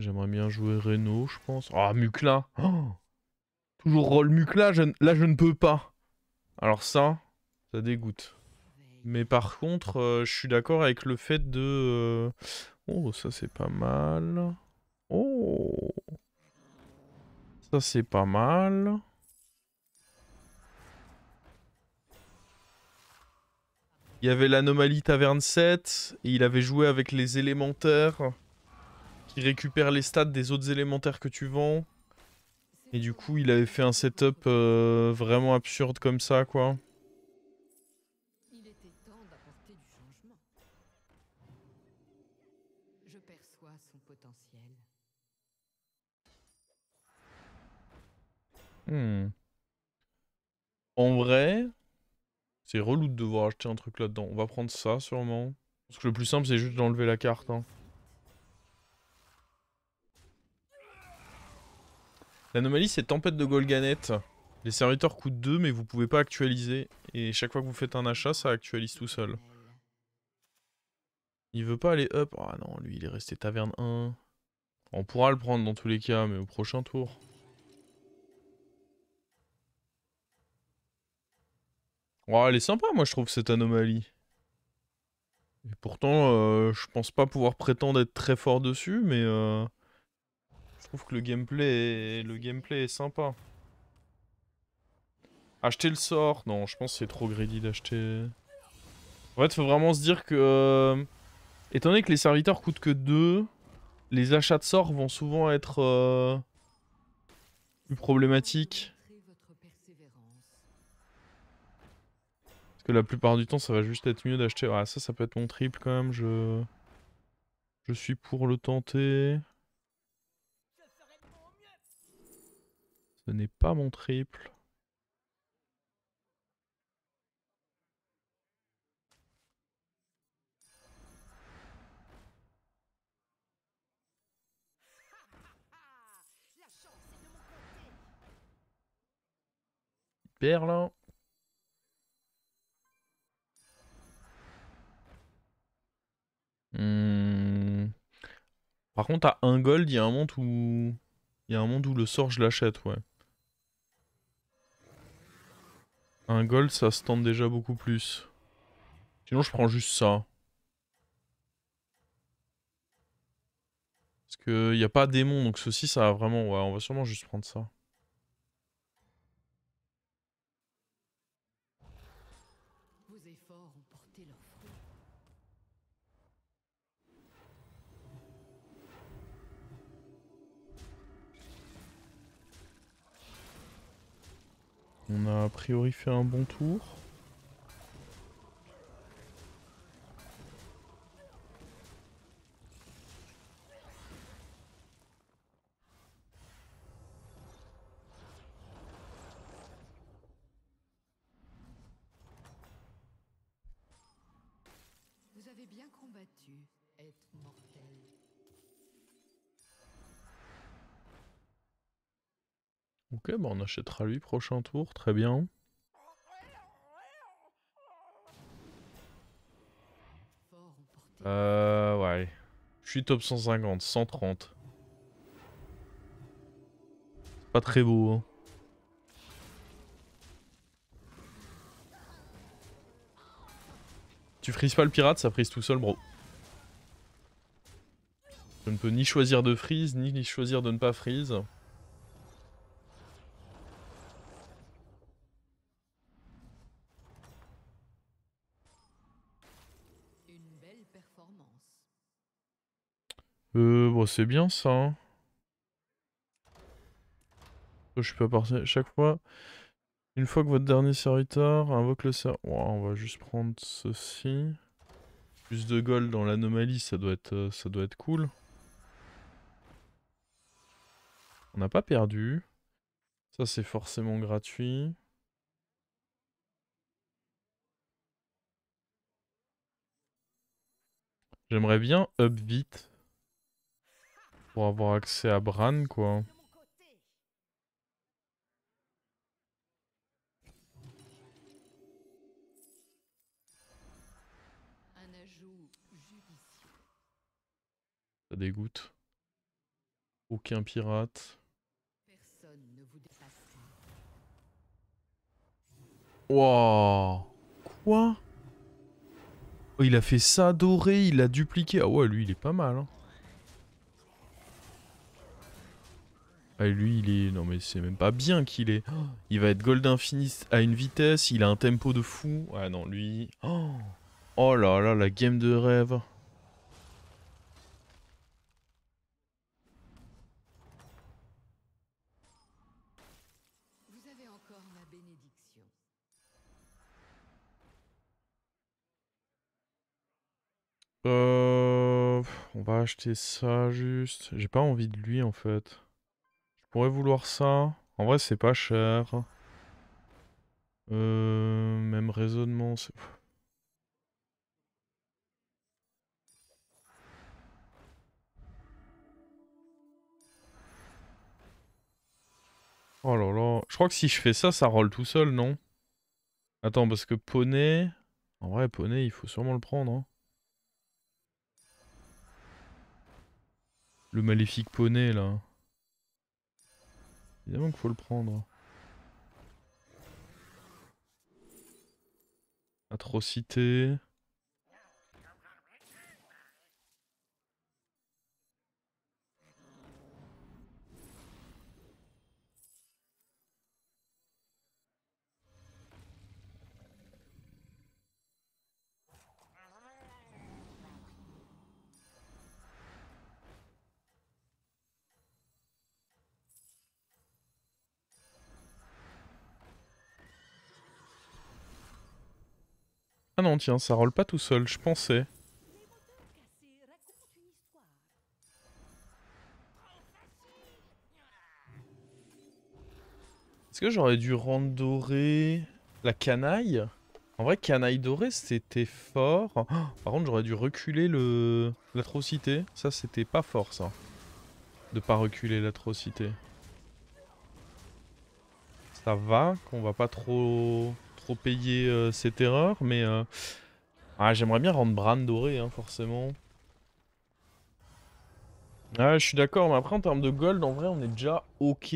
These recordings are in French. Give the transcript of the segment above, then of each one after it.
J'aimerais bien jouer Reno, je pense. Ah, Mukla. Oh, toujours rôle Mukla, là je ne peux pas. Alors ça dégoûte. Mais par contre, je suis d'accord avec le fait de... Oh, ça c'est pas mal. Oh, ça c'est pas mal. Il y avait l'anomalie Taverne 7, et il avait joué avec les élémentaires, qui récupèrent les stats des autres élémentaires que tu vends. Et du coup, il avait fait un setup vraiment absurde comme ça, quoi. Il était temps d'apporter du changement. Je perçois son potentiel. Hmm. En vrai, c'est relou de devoir acheter un truc là-dedans. On va prendre ça, sûrement. Parce que le plus simple, c'est juste d'enlever la carte, hein. L'anomalie, c'est Tempête de Golganet. Les serviteurs coûtent 2, mais vous pouvez pas actualiser. Et chaque fois que vous faites un achat, ça actualise tout seul. Il veut pas aller up. Ah non, lui, il est resté taverne 1. On pourra le prendre dans tous les cas, mais au prochain tour. Oh, elle est sympa, moi, je trouve, cette anomalie. Et pourtant, je pense pas pouvoir prétendre être très fort dessus, mais je trouve que le gameplay est sympa. Acheter le sort? Non, je pense que c'est trop greedy d'acheter... En fait, faut vraiment se dire que... étant donné que les serviteurs coûtent que 2, les achats de sorts vont souvent être plus problématiques. Parce que la plupart du temps, ça va juste être mieux d'acheter... Ah, ça peut être mon triple quand même, Je suis pour le tenter. Ce n'est pas mon triple. Perd là. Hmm. Par contre, à 1 gold, il y a un monde où... Il y a un monde où le sort, je l'achète, ouais. Un gold, ça se tente déjà beaucoup plus. Sinon, je prends juste ça. Parce que y a pas démon, donc ceci, ça va vraiment... Ouais, on va sûrement juste prendre ça. Vos efforts ont porté leurs fruits. On a a priori fait un bon tour. Vous avez bien combattu, être mortel. Ok, bah on achètera lui prochain tour, très bien. Ouais. Je suis top 150, 130. C'est pas très beau, hein. Tu frises pas le pirate, ça frise tout seul, bro. Je ne peux ni choisir de freeze, ni choisir de ne pas freeze. Une belle performance. Bon, c'est bien ça, hein. Je peux partir chaque fois. Une fois que votre dernier serviteur invoque le ser... Ouais, on va juste prendre ceci. Plus de gold dans l'anomalie, ça doit être cool. On n'a pas perdu. Ça, c'est forcément gratuit. J'aimerais bien up vite. Pour avoir accès à Bran, quoi. Un ajout judicieux. Ça dégoûte. Aucun pirate. Personne ne vous dépassera. Wouah. Quoi? Oh, il a fait ça doré, il a dupliqué. Ah ouais, lui, il est pas mal. Hein. Ah, lui, il est... Non, mais c'est même pas bien qu'il est... Oh, il va être gold infini à une vitesse, il a un tempo de fou. Ouais, non, lui... Oh, oh là là, la game de rêve. Vous avez encore ma bénédiction. On va acheter ça juste. J'ai pas envie de lui en fait. Je pourrais vouloir ça. En vrai, c'est pas cher. Même raisonnement. Oh là là. Je crois que si je fais ça, ça roll tout seul, non? Attends, parce que poney... En vrai, poney, il faut sûrement le prendre. Hein. Le maléfique poney, là. Évidemment qu'il faut le prendre. Atrocité. Ah non, tiens, ça roll pas tout seul, je pensais. Est-ce que j'aurais dû rendre doré la canaille? En vrai, canaille dorée, c'était fort. Oh, par contre, j'aurais dû reculer l'atrocité. Ça, c'était pas fort, ça. De pas reculer l'atrocité. Ça va, qu'on va pas trop payer cette erreur, mais... Ah, j'aimerais bien rendre Bran doré, hein, forcément. Ah, je suis d'accord, mais après, en termes de gold, en vrai, on est déjà ok.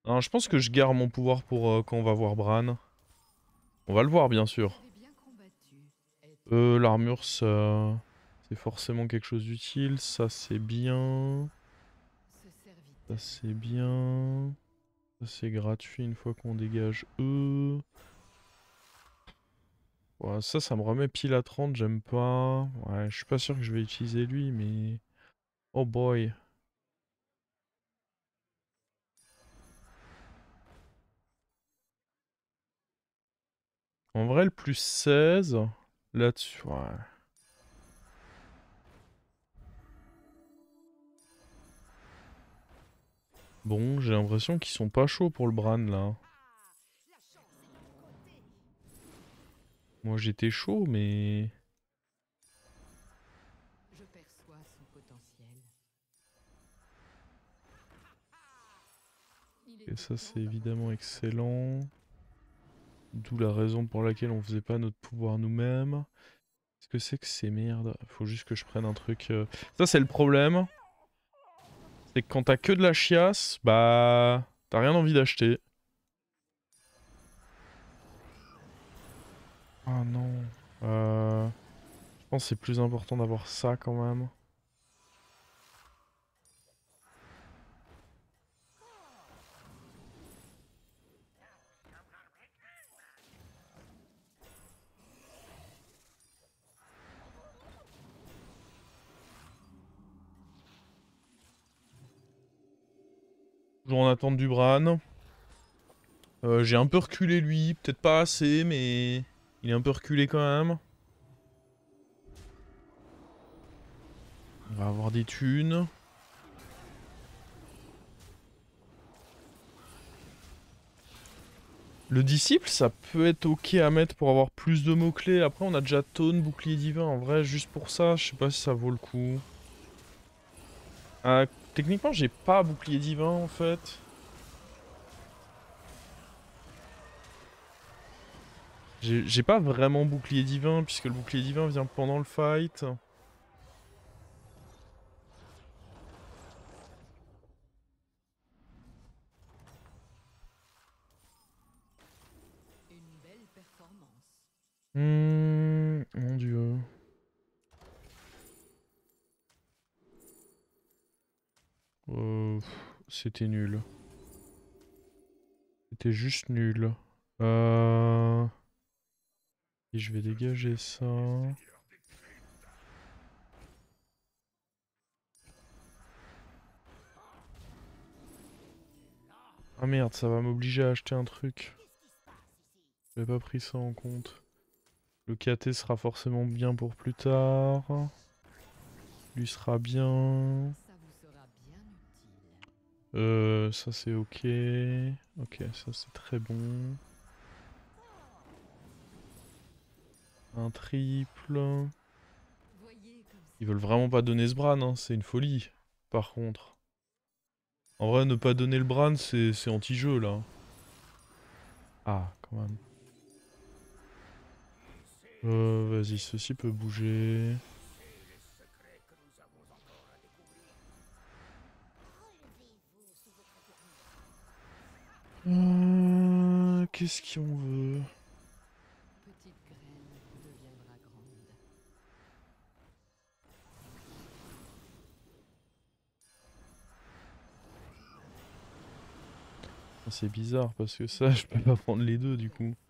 Non, je pense que je garde mon pouvoir pour quand on va voir Bran. On va le voir, bien sûr. Vous avez bien combattu. Être L'armure, ça... C'est forcément quelque chose d'utile. Ça, c'est bien. ce Ça, serviteur. c'est bien. Ça, c'est gratuit une fois qu'on dégage eux. Ouais, ça me remet pile à 30, j'aime pas. Ouais, je suis pas sûr que je vais utiliser lui, mais... Oh boy. En vrai, le plus 16, là-dessus, ouais. Bon, j'ai l'impression qu'ils sont pas chauds pour le Bran, là. Moi, j'étais chaud, mais... Je perçois son potentiel. Il Et était ça, temps c'est évidemment d'apporter sa excellent. D'où la raison pour laquelle on faisait pas notre pouvoir nous-mêmes. Qu'est-ce que c'est que ces merdes? Faut juste que je prenne un truc... Ça, c'est le problème. C'est que quand t'as que de la chiasse, bah... T'as rien envie d'acheter. Ah non. Je pense que c'est plus important d'avoir ça quand même. Toujours en attente du Bran. J'ai un peu reculé lui, peut-être pas assez, mais... Il est un peu reculé quand même. On va avoir des thunes. Le disciple, ça peut être ok à mettre pour avoir plus de mots-clés. Après, on a déjà Taunt, bouclier divin. En vrai, juste pour ça, je sais pas si ça vaut le coup. Techniquement, j'ai pas bouclier divin en fait. J'ai pas vraiment bouclier divin, puisque le bouclier divin vient pendant le fight. performance. Mon dieu. C'était nul. C'était juste nul. Et je vais dégager ça. Ah merde, ça va m'obliger à acheter un truc. J'avais pas pris ça en compte. Le KT sera forcément bien pour plus tard. Lui sera bien. Ça vous sera bien utile. Ça c'est ok. Ok, ça c'est très bon. Un triple. Voyez comme Ils veulent vraiment pas donner ce Bran, hein. C'est une folie. Par contre. En vrai, ne pas donner le Bran, c'est anti-jeu là. Ah, quand même. Vas-y, ceci peut bouger. Qu'est-ce qu'on veut? petite graine deviendra grande. C'est bizarre parce que ça, je peux pas prendre les deux du coup. Force.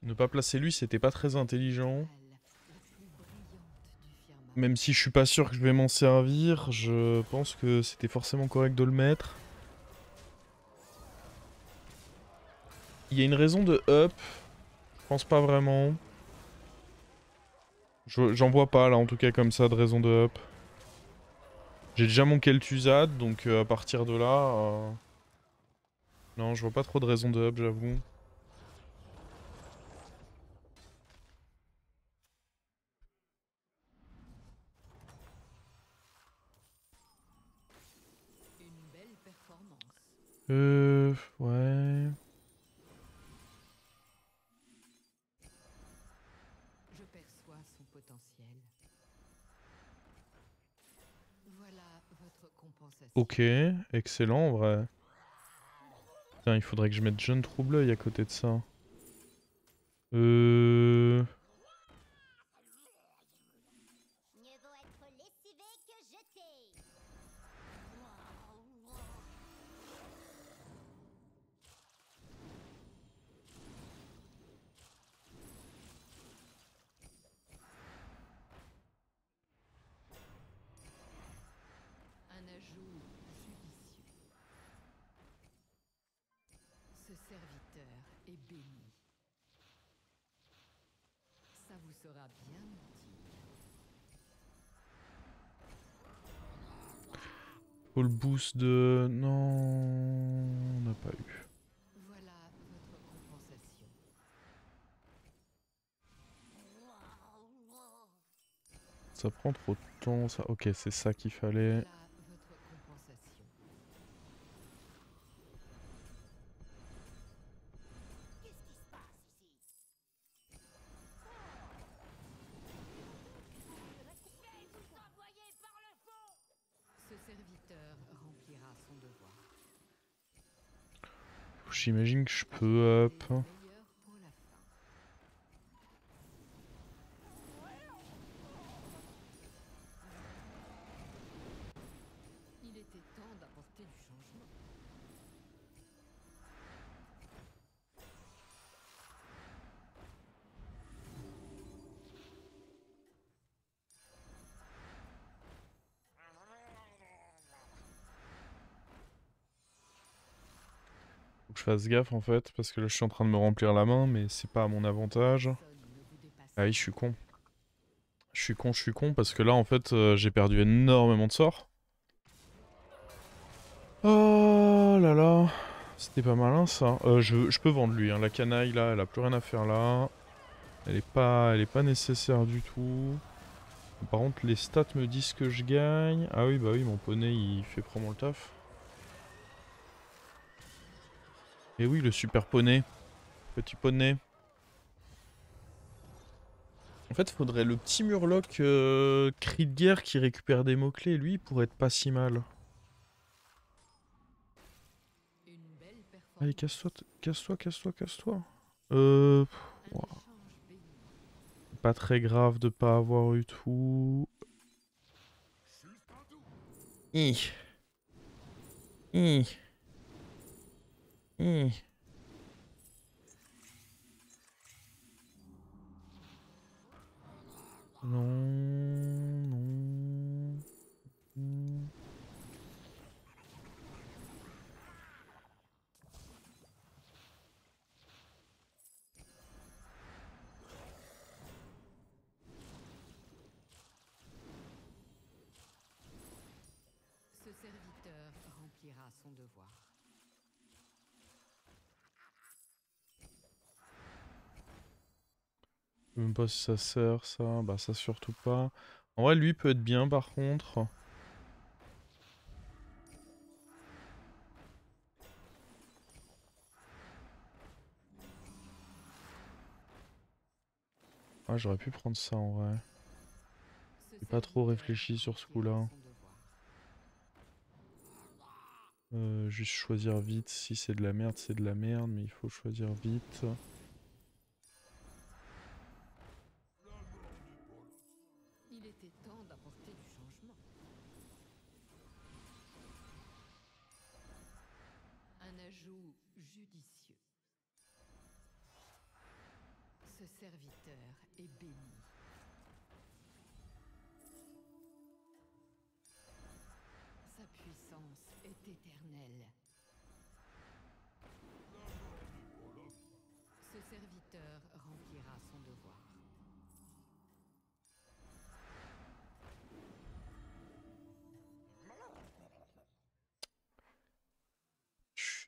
Ne pas placer lui, c'était pas très intelligent. Elle, la plus brillante du firmament. Même si je suis pas sûr que je vais m'en servir, je pense que c'était forcément correct de le mettre. Il y a une raison de up. Je pense pas vraiment. J'en vois pas là, en tout cas comme ça, de raison de up. J'ai déjà mon Kel'Thuzad, donc à partir de là... Non, je vois pas trop de raison de up, j'avoue. Une belle performance. Ouais... Je perçois son potentiel. Voilà votre compensation. Ok, excellent en vrai. Putain, il faudrait que je mette Jeune Troubleuil à côté de ça. Mieux vaut être lessivé que jeté. Un ajout judicieux. Ce serviteur est béni. Ça vous sera bien utile. Faut le boost de... Non, on n'a pas eu. Voilà votre compensation. Ça prend trop de temps, ça. Ok, c'est ça qu'il fallait. Voilà votre compensation. Qu'est-ce qui se passe ici? Vous envoyez par le fond. Ce serviteur remplira son devoir. J'imagine que je peux up. Les meilleurs pour la fin. Il était temps d'apporter du changement. Faut que je fasse gaffe en fait, parce que là je suis en train de me remplir la main, mais c'est pas à mon avantage. Personne ne vous dépasse. Ah oui, je suis con. Je suis con, parce que là en fait j'ai perdu énormément de sorts. Oh là là. C'était pas malin ça. Je peux vendre lui, hein. La canaille là, elle a plus rien à faire là. Elle est pas nécessaire du tout. Par contre, les stats me disent que je gagne. Ah oui, bah oui, mon poney, il fait vraiment le taf. Et oui, le super poney. Petit poney. En fait, faudrait le petit murloc cri de guerre qui récupère des mots-clés. Lui, il pourrait être pas si mal. Une belle performance. Allez, casse-toi, casse-toi, casse-toi, casse-toi. Un Ouah, échange béni. pas très grave de pas avoir eu tout. Hi. Hi. Hi. Non, non. Hmm. Ce serviteur remplira son devoir. Je sais même pas si ça sert, ça. Bah, ça surtout pas. En vrai, lui peut être bien par contre. Ah, j'aurais pu prendre ça en vrai. Ce J'ai pas trop serviteur réfléchi sur ce remplira coup-là. son devoir. Juste choisir vite. Si c'est de la merde, c'est de la merde. Mais il faut choisir vite. Il était temps d'apporter du changement. Un ajout judicieux. Ce serviteur est béni. Sa puissance est éternelle. Ce serviteur remplira son devoir.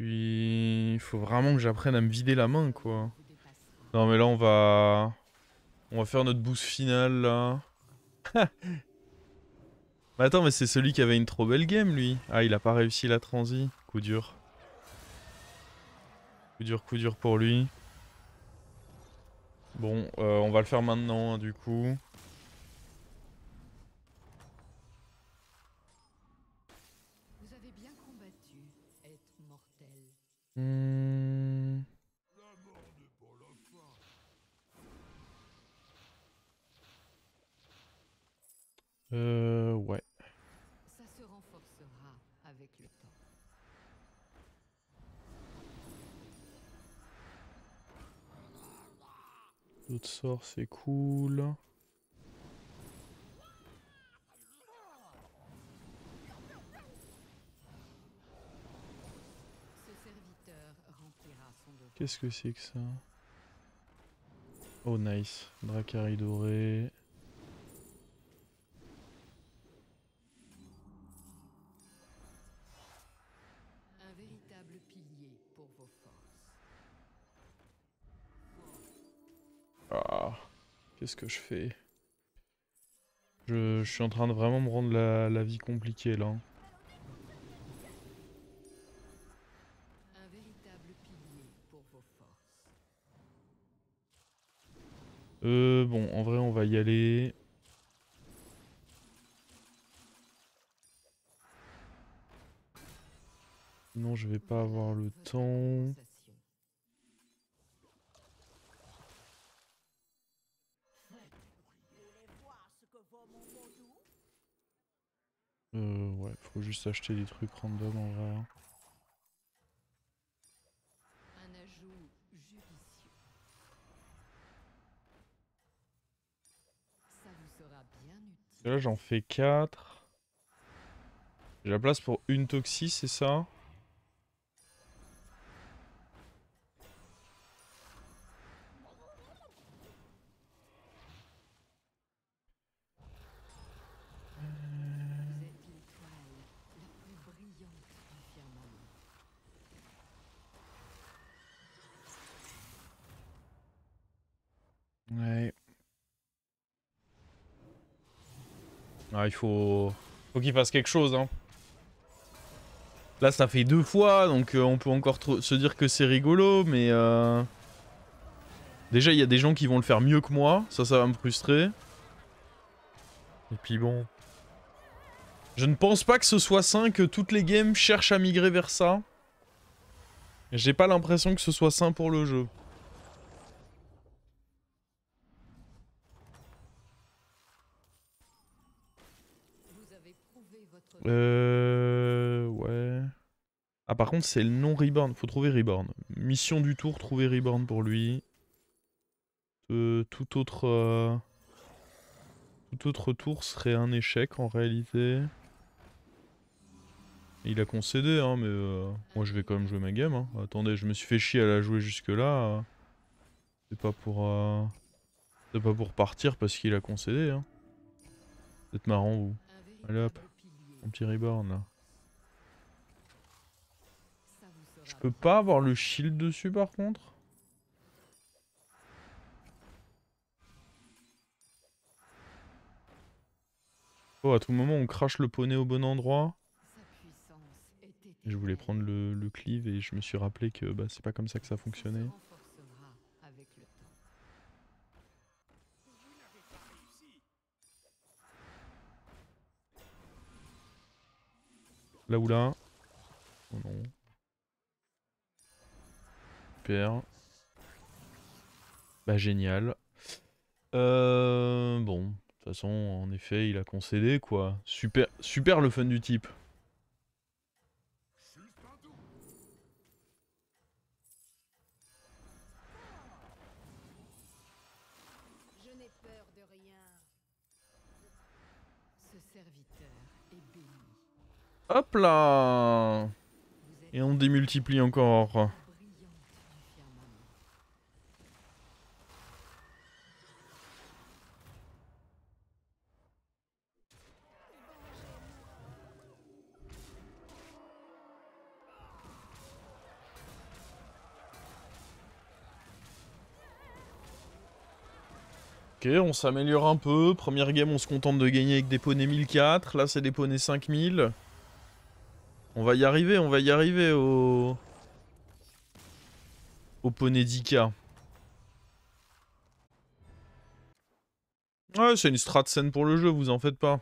Il faut vraiment que j'apprenne à me vider la main, quoi. Vous dépassera. Non, mais là, on va... On va faire notre boost finale, là. Mais attends, mais c'est celui qui avait une trop belle game, lui. Ah, il a pas réussi la transi. Coup dur. Coup dur pour lui. Bon, on va le faire maintenant, hein, du coup. Vous avez bien combattu, être mortel. Hmm. Ouais. Ça se renforcera avec le temps. D'autres sorts, c'est cool. Ce serviteur remplira son devoir. Qu'est-ce que c'est que ça? Oh, nice. Dracari doré. Un véritable pilier pour vos forces. Ah. Qu'est-ce que je fais? Je suis en train de vraiment me rendre la vie compliquée, là. Un véritable pilier pour vos forces. Bon, en vrai, on va y aller. Sinon, je vais pas avoir Voilà le votre temps. compensation. Ouais, faut juste acheter des trucs random en vrai. Un ajout judicieux. Ça vous sera bien utile. Et là, j'en fais 4. J'ai la place pour une toxie, c'est ça? Vous êtes l'étoile la plus brillante du firmament. Ouais, Ah, il faut qu'il fasse quelque chose, hein. Là, ça fait 2 fois, donc on peut encore se dire que c'est rigolo, mais... Déjà, il y a des gens qui vont le faire mieux que moi. Ça va me frustrer. Et puis bon... Je ne pense pas que ce soit sain que toutes les games cherchent à migrer vers ça. J'ai pas l'impression que ce soit sain pour le jeu. Vous avez prouvé votre Ouais... Ah, par contre, c'est le non Reborn. Faut trouver Reborn. Mission du tour, trouver Reborn pour lui. Tout autre tour serait un échec en réalité. Il a concédé, hein, mais moi je vais quand même jouer ma game. Hein. Attendez, je me suis fait chier à la jouer jusque-là. C'est pas pour partir parce qu'il a concédé. Hein. Vous êtes marrant, vous. Allez hop, mon petit Reborn là. Je peux pas avoir le shield dessus par contre. Oh, à tout moment on crache le poney au bon endroit. Je voulais prendre le cleave et je me suis rappelé que bah, c'est pas comme ça que ça fonctionnait. Là ou là. Oh non. Super. Bah génial. Bon. De toute façon, en effet, il a concédé quoi. Super, super le fun du type. Je n'ai peur de rien. Ce serviteur est béni. Hop là. Et on démultiplie encore. Brillante du firmament. Ok, on s'améliore un peu. Première game, on se contente de gagner avec des poneys 1004. Là, c'est des poneys 5000. On va y arriver au poney 10k. Ouais, c'est une strat saine pour le jeu, vous en faites pas.